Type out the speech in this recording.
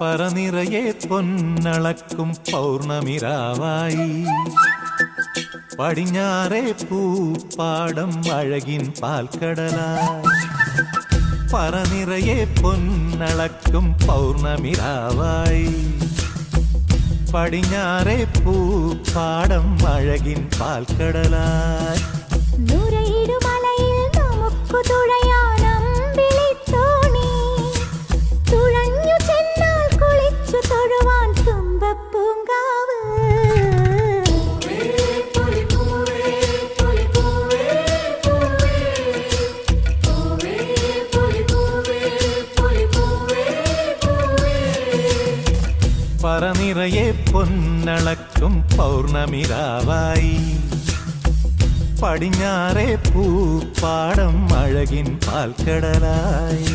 പറനിറയെ പൊന്നളക്കും പൗർണമിരാവായി പടിഞ്ഞാറേ പൂപ്പാടം അഴകിൻ പാൽക്കടലായി. പറനിറയെ പൊന്നളക്കും പൗർണമിരാവായി പടിഞ്ഞാറേ പൂപ്പാടം അഴകിൻ പാൽക്കടലായി. പറനിറയെ പൊന്നളക്കും പൗർണമിരാവായി പടിഞ്ഞാറേ പൂപ്പാടം അഴകിൻ പാൽക്കടലായി.